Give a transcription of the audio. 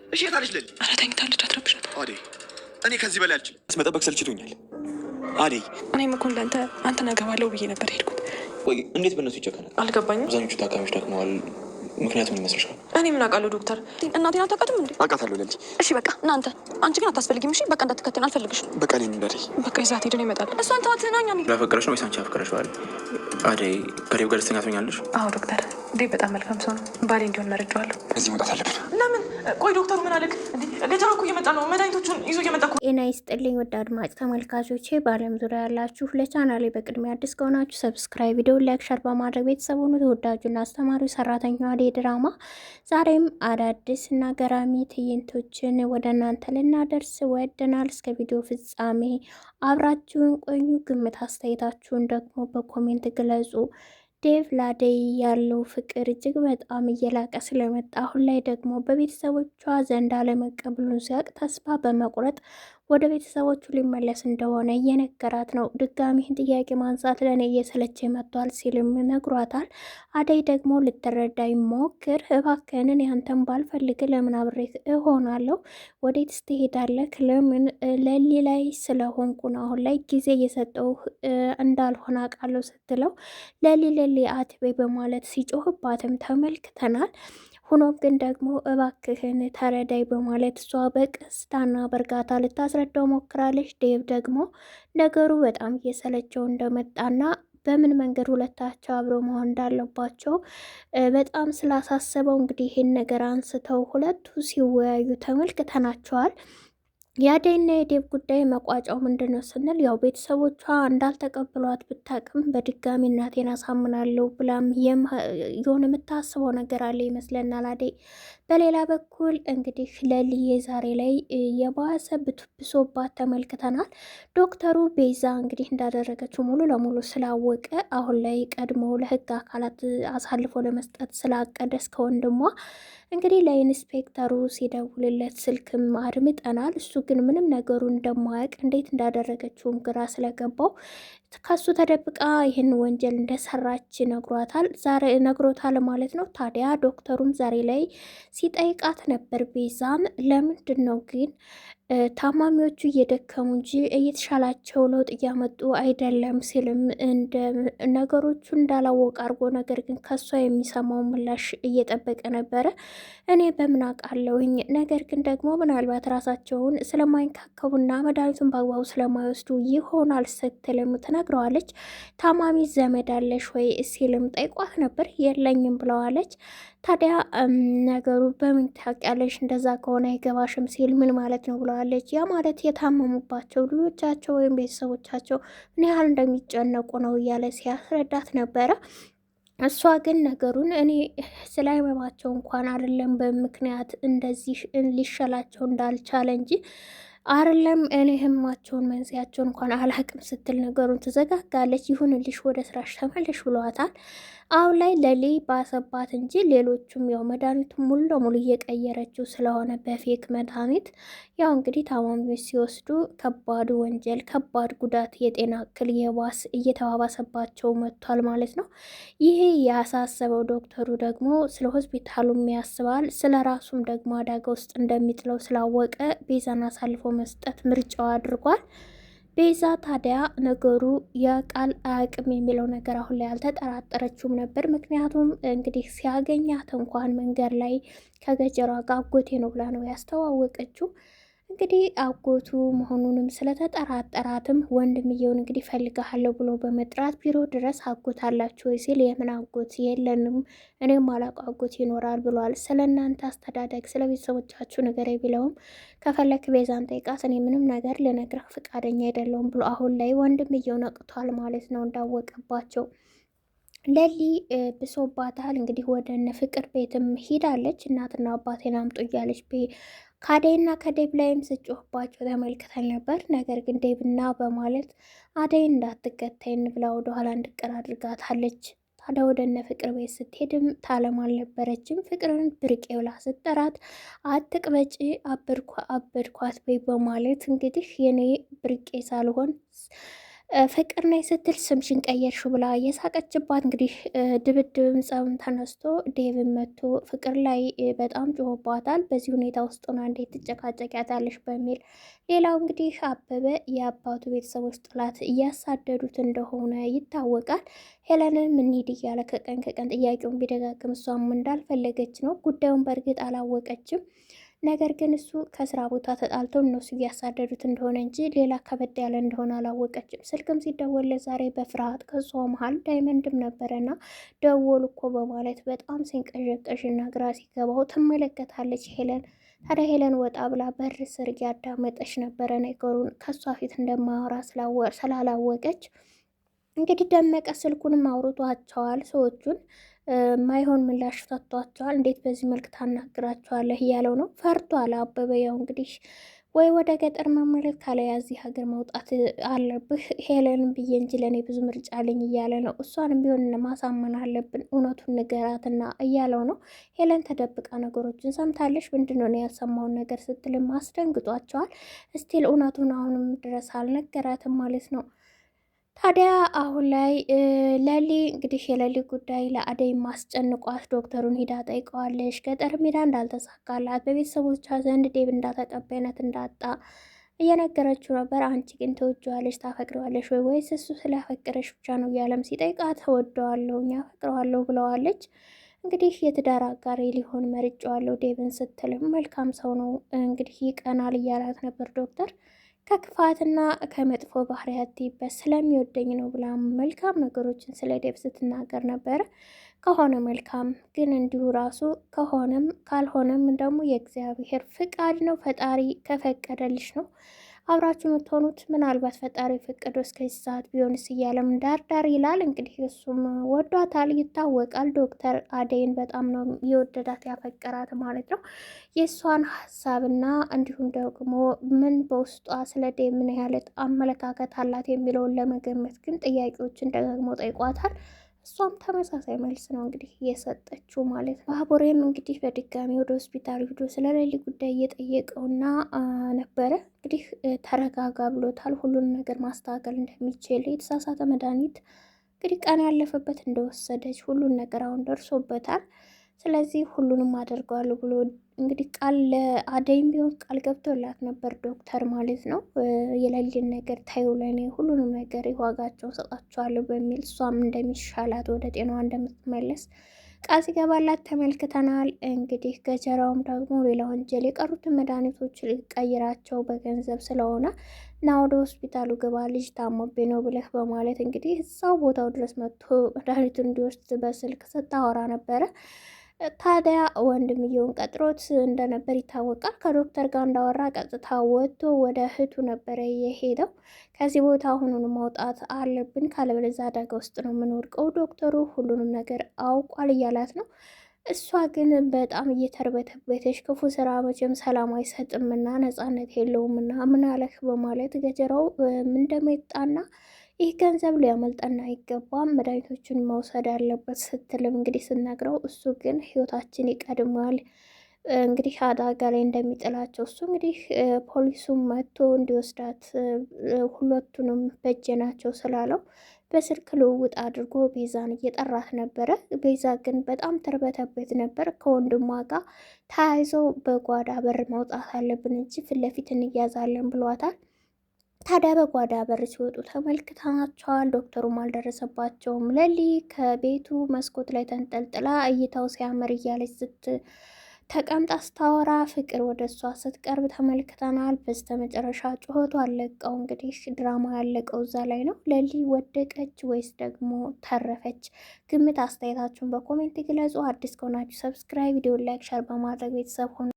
እሺ የታለች ለሊ? ኧረ ተኝታለች፣ አትረብሻት። አዴ እኔ ከዚህ በላይ አልችልም። መጠበቅ ሰልችቶኛል። አዴ እኔም እኮ እንዳንተ አንተን አገባለሁ ብዬ ነበር ሄድኩት። ወይ እንዴት በእነሱ ይጨከናል? አልገባኝም። አብዛኞቹ ታካሚዎች ደክመዋል። ምክንያቱም ይመስልሻል? እኔ ምን አውቃለሁ ዶክተር። እናቴን አታውቃትም እንዴ? አውቃታለሁ ለሊ። እሺ በቃ እናንተ አንቺ ግን አታስፈልጊም። እሺ በቃ እንዳትከተኝ አልፈልግሽም። በቃ እኔ እንዳዴ በቃ ይዛት ሄደን ይመጣል። እሷን ተዋት። ናኛ ያፈቀረሽ ነው ወይስ አንቺ ያፈቀረሽዋል? አደይ ከዴብ ጋር ደስተኛ ትሆኛለሽ? አዎ ዶክተር፣ ዴብ በጣም መልካም ሰው ነው። ባሌ እንዲሆን መርጬዋለሁ። እዚህ መውጣት አለብን። ለምን? ቆይ ዶክተሩ ምን አለክ? ገጀራ እኮ እየመጣ ነው። መድኃኒቶቹን ይዞ እየመጣ እኮ። ጤና ይስጥልኝ ውድ አድማጭ ተመልካቾቼ፣ በዓለም ዙሪያ ያላችሁ ለቻናሌ በቅድሚያ አዲስ ከሆናችሁ ሰብስክራይብ፣ ቪዲዮ ላይክ፣ ሸር በማድረግ ቤተሰብ ሁኑ። ተወዳጁና አስተማሪው ሰራተኛዋ አደይ ድራማ ዛሬም አዳዲስ እና ገራሚ ትዕይንቶችን ወደ እናንተ ልናደርስ ወደናል። እስከ ቪዲዮ ፍጻሜ አብራችሁን ቆዩ። ግምት አስተያየታችሁን ደግሞ በኮሜንት ግለጹ። ዴቭ ለአደይ ያለው ፍቅር እጅግ በጣም እየላቀ ስለመጣ አሁን ላይ ደግሞ በቤተሰቦቿ ዘንድ አለመቀበሉን ሲያውቅ ተስፋ በመቁረጥ ወደ ቤተሰቦቹ ሊመለስ እንደሆነ እየነገራት ነው። ድጋሚህን ጥያቄ ማንሳት ለእኔ እየሰለቸ መጥቷል ሲልም ነግሯታል። አደይ ደግሞ ልትረዳኝ ሞክር እባክህን፣ ያንተን ባልፈልግ ለምን አብሬክ እሆናለሁ? ወዴትስ ትሄዳለህ? ለምን ለሊ ላይ ስለሆንኩ ነው አሁን ላይ ጊዜ እየሰጠው እንዳልሆነ አውቃለሁ ስትለው ለሊ አትቤ በማለት ሲጮህባትም ተመልክተናል። ሆኖም ግን ደግሞ እባክህን ተረዳይ በማለት እሷ በቀስታና በእርጋታ ልታስረዳው ሞክራለች። ዴቭ ደግሞ ነገሩ በጣም እየሰለቸው እንደመጣና በምን መንገድ ሁለታቸው አብረው መሆን እንዳለባቸው በጣም ስላሳሰበው እንግዲህ ይህን ነገር አንስተው ሁለቱ ሲወያዩ ተመልክተናቸዋል። የአደይና የዴቭ ጉዳይ መቋጫው ምንድን ነው ስንል ያው ቤተሰቦቿ እንዳልተቀበሏት ብታቅም በድጋሚ እናቴን አሳምናለሁ ብላም የሆነ የምታስበው ነገር አለ ይመስለናል አደይ። በሌላ በኩል እንግዲህ ለልዬ ዛሬ ላይ የባሰ ብሶባት ተመልክተናል። ዶክተሩ ቤዛ እንግዲህ እንዳደረገችው ሙሉ ለሙሉ ስላወቀ አሁን ላይ ቀድሞ ለሕግ አካላት አሳልፎ ለመስጠት ስላቀደ እስከ ወንድሟ እንግዲህ ለኢንስፔክተሩ ሲደውልለት ስልክም አድምጠናል። እሱ ግን ምንም ነገሩ እንደማያውቅ እንዴት እንዳደረገችውም ግራ ስለገባው ከሱ ተደብቃ ይህን ወንጀል እንደሰራች ነግሮታል ማለት ነው። ታዲያ ዶክተሩም ዛሬ ላይ ሲጠይቃት ነበር ቤዛን ለምንድን ነው ግን ታማሚዎቹ እየደከሙ እንጂ እየተሻላቸው ለውጥ እያመጡ አይደለም ሲልም እንደ ነገሮቹ እንዳላወቅ አድርጎ ነገር ግን ከሷ የሚሰማው ምላሽ እየጠበቀ ነበረ። እኔ በምን አውቃለሁኝ፣ ነገር ግን ደግሞ ምናልባት ራሳቸውን ስለማይንካከቡና መድኃኒቱን በአግባቡ ስለማይወስዱ ይሆናል ስትልም ትነግረዋለች። ታማሚ ዘመድ አለሽ ወይ ሲልም ጠይቋት ነበር። የለኝም ብለዋለች። ታዲያ ነገሩ በምን ታውቂያለሽ? እንደዛ ከሆነ አይገባሽም ሲል ምን ማለት ነው ብለዋለች። ያ ማለት የታመሙባቸው ልጆቻቸው ወይም ቤተሰቦቻቸው ምን ያህል እንደሚጨነቁ ነው እያለ ሲያስረዳት ነበረ። እሷ ግን ነገሩን እኔ ስለ ህመማቸው እንኳን አይደለም በምክንያት እንደዚህ ሊሻላቸው እንዳልቻለ እንጂ አይደለም እኔ ህመማቸውን መንስኤያቸውን እንኳን አላቅም ስትል ነገሩን ትዘጋጋለች። ይሁንልሽ ወደ ስራሽ ተመለሽ ብሏታል። አሁን ላይ ለሊ ባሰባት እንጂ ሌሎቹም ያው መድኃኒቱን ሙሉ ለሙሉ እየቀየረችው ስለሆነ በፌክ መድኃኒት ያው እንግዲህ ታማሚዎች ሲወስዱ ከባድ ወንጀል፣ ከባድ ጉዳት፣ የጤና እክል የባስ እየተባባሰባቸው መጥቷል ማለት ነው። ይሄ ያሳሰበው ዶክተሩ ደግሞ ስለ ሆስፒታሉም ያስባል፣ ስለ ራሱም ደግሞ አደጋ ውስጥ እንደሚጥለው ስላወቀ ቤዛን አሳልፎ መስጠት ምርጫው አድርጓል። ቤዛ ታዲያ ነገሩ የቃል አያውቅም የሚለው ነገር አሁን ላይ አልተጠራጠረችውም ነበር። ምክንያቱም እንግዲህ ሲያገኛት እንኳን መንገድ ላይ ከገጀሯ ጋር አጎቴ ነው ብላ ነው ያስተዋወቀችው። እንግዲህ አጎቱ መሆኑንም ስለተጠራጠራትም ወንድምየውን እንግዲህ ፈልግሃለሁ ብሎ በመጥራት ቢሮ ድረስ አጎት አላችሁ ወይ ሲል የምን አጎት የለንም፣ እኔም አላውቀው አጎት ይኖራል ብሏል። ስለ እናንተ አስተዳደግ ስለ ቤተሰቦቻችሁ ንገረኝ ቢለውም ከፈለክ ቤዛን ጠይቃት፣ እኔ ምንም ነገር ልነግርህ ፈቃደኛ አይደለሁም ብሎ አሁን ላይ ወንድምየው ነቅቷል ማለት ነው እንዳወቀባቸው። ለሊ ብሶባታል እንግዲህ ወደ እነ ፍቅር ቤትም ሂዳለች። እናትና አባቴን አምጡ እያለች ከአደይና ከዴብ ላይም ስጮህባቸው ተመልክተን ነበር። ነገር ግን ዴብና በማለት አደይን እንዳትከተይን ብላ ወደኋላ እንድቀር አድርጋታለች። ታዲያ ወደ እነ ፍቅር ቤት ስትሄድም ታለም አልነበረችም። ፍቅርን ብርቄ ብላ ስትጠራት አትቅበጪ አበድኳት በይ በማለት እንግዲህ የኔ ብርቄ ሳልሆን ፍቅር ነኝ ስትል ስምሽን ቀየርሽ ብላ የሳቀችባት። እንግዲህ ድብድብም ጸብም ተነስቶ ዴቭን መቶ ፍቅር ላይ በጣም ጮሆባታል። በዚህ ሁኔታ ውስጥ ሆና እንዴት ትጨቃጨቂያታለሽ በሚል ሌላው እንግዲህ አበበ የአባቱ ቤተሰቦች ጥላት እያሳደዱት እንደሆነ ይታወቃል። ሄለንን እንሂድ እያለ ከቀን ከቀን ጥያቄውን ቢደጋግም እሷም እንዳልፈለገች ነው። ጉዳዩን በእርግጥ አላወቀችም። ነገር ግን እሱ ከስራ ቦታ ተጣልተው እነሱ እያሳደዱት እንደሆነ እንጂ ሌላ ከበድ ያለ እንደሆነ አላወቀችም። ስልክም ሲደወልለት ዛሬ በፍርሃት ከሷ መሀል ዳይመንድም ነበረና ደወሉ እኮ በማለት በጣም ሲንቀዠቀዥና ግራ ሲገባው ትመለከታለች ሄለን። ታዲያ ሄለን ወጣ ብላ በር ስር እያዳመጠች ነበረ ነገሩን ከሷ ፊት እንደማያወራ ስላላወቀች እንግዲህ ደመቀ ስልኩንም አውርቷቸዋል ሰዎቹን ማይሆን ምላሽ ሰጥቷቸዋል። እንዴት በዚህ መልክ ታናግራቸዋለህ እያለው ነው። ፈርቷል አበበ። ያው እንግዲህ ወይ ወደ ገጠር መመለስ ካለያ እዚህ ሀገር መውጣት አለብህ ሄለንም ብዬ እንጂ ለእኔ ብዙ ምርጫ አለኝ እያለ ነው። እሷንም ቢሆን ማሳመን አለብን እውነቱን ንገራትና እያለው ነው። ሄለን ተደብቃ ነገሮችን ሰምታለች። ምንድነው ያልሰማውን ነገር ስትልም አስደንግጧቸዋል። እስቲል እውነቱን አሁንም ድረስ አልነገራትም ማለት ነው። ታዲያ አሁን ላይ ለሊ እንግዲህ የለሊ ጉዳይ ለአደይ ማስጨንቋት ዶክተሩን ሂዳ ጠይቀዋለች። ገጠር ሜዳ እንዳልተሳካላት በቤተሰቦቿ ዘንድ ዴብ እንዳተቀባይነት እንዳጣ እየነገረችው ነበር። አንቺ ግን ተወጀዋለች ታፈቅረዋለች ወይስ እሱ ስላፈቀረች ብቻ ነው እያለም ሲጠይቃት ተወደዋለሁ ያፈቅረዋለሁ ብለዋለች። እንግዲህ የትዳር አጋሪ ሊሆን መርጫዋለሁ ዴብን ስትልም መልካም ሰው ነው እንግዲህ ይቀናል እያላት ነበር ዶክተር ከክፋትና ከመጥፎ ባህሪያት ስለሚወደኝ ነው ብላ መልካም ነገሮችን ስለ ዴብ ስትናገር ነበረ። ከሆነ መልካም ግን እንዲሁ ራሱ ከሆነም ካልሆነም ደግሞ የእግዚአብሔር ፍቃድ ነው። ፈጣሪ ከፈቀደልሽ ነው አብራችሁ የምትሆኑት። ምናልባት ፈጣሪ ፈቀደው እስከዚህ ሰዓት ቢሆንስ እያለም ዳርዳር ይላል። እንግዲህ እሱም ወዷታል ይታወቃል። ዶክተር አደይን በጣም ነው የወደዳት ያፈቀራት ማለት ነው። የእሷን ሀሳብና እንዲሁም ደግሞ ምን በውስጧ ስለ ዴብ ምን ያህል አመለካከት አላት የሚለውን ለመገመት ግን ጥያቄዎችን ደጋግሞ ጠይቋታል። እሷም ተመሳሳይ መልስ ነው እንግዲህ እየሰጠችው ማለት ነው። ባቡሬም እንግዲህ በድጋሚ ወደ ሆስፒታል ሂዶ ስለ ሌሊ ጉዳይ እየጠየቀውና ነበረ። እንግዲህ ተረጋጋ ብሎታል። ሁሉን ነገር ማስተካከል እንደሚችል የተሳሳተ መድኃኒት እንግዲህ ቀን ያለፈበት እንደወሰደች ሁሉን ነገር አሁን ደርሶበታል። ስለዚህ ሁሉንም አደርገዋለሁ ብሎ እንግዲህ ቃል ለአደይም ቢሆን ቃል ገብቶላት ነበር ዶክተር ማለት ነው። የሌሊን ነገር ታዩ ለኔ ሁሉንም ነገር የዋጋቸውን ሰጣቸዋለሁ በሚል እሷም እንደሚሻላት ወደ ጤናዋ እንደምትመለስ ቃል ሲገባላት ተመልክተናል። እንግዲህ ገጀራውም ደግሞ ሌላ ወንጀል የቀሩትን መድኃኒቶች ሊቀይራቸው በገንዘብ ስለሆነ እና ወደ ሆስፒታሉ ግባ ልጅ ታሞብኝ ነው ብለህ በማለት እንግዲህ እዛው ቦታው ድረስ መጥቶ መድኃኒቱን እንዲወስድ በስልክ ስታወራ ነበረ። ታዲያ ወንድምየውን ቀጥሮት እንደነበር ይታወቃል። ከዶክተር ጋር እንዳወራ ቀጥታ ወጥቶ ወደ እህቱ ነበረ የሄደው። ከዚህ ቦታ አሁኑን መውጣት አለብን ካለበለዚያ አደጋ ውስጥ ነው የምንወድቀው፣ ዶክተሩ ሁሉንም ነገር አውቋል እያላት ነው። እሷ ግን በጣም እየተርበተበተች ክፉ ስራ መቼም ሰላም አይሰጥምና ነጻነት የለውምና ምን አለህ በማለት ገጀራው እንደመጣና ይህ ገንዘብ ሊያመልጠን አይገባም፣ መድኃኒቶችን መውሰድ አለበት ስትልም እንግዲህ ስነግረው እሱ ግን ህይወታችን ይቀድማል እንግዲህ አደጋ ላይ እንደሚጥላቸው እሱ እንግዲህ ፖሊሱም መጥቶ እንዲወስዳት ሁለቱንም በእጄ ናቸው ስላለው በስልክ ልውውጥ አድርጎ ቤዛን እየጠራት ነበረ። ቤዛ ግን በጣም ተርበተበት ነበር። ከወንድሟ ጋር ተያይዘው በጓዳ በር መውጣት አለብን እንጂ ፊት ለፊት እንያዛለን ብሏታል። ታዲያ በጓዳ በር ሲወጡ ተመልክተናቸዋል። ዶክተሩም አልደረሰባቸውም። ለሊ ከቤቱ መስኮት ላይ ተንጠልጥላ እይታው ሲያምር እያለች ተቀምጣ ስታወራ ፍቅር ወደ እሷ ስትቀርብ ተመልክተናል። በስተ መጨረሻ ጩኸቱ አለቀው። እንግዲህ ድራማ ያለቀው እዛ ላይ ነው። ለሊ ወደቀች ወይስ ደግሞ ተረፈች? ግምት አስተያየታችሁን በኮሜንት ግለጹ። አዲስ ከሆናችሁ ሰብስክራይብ፣ ቪዲዮ ላይክ፣ ሸር በማድረግ ቤተሰብ ሆኑ።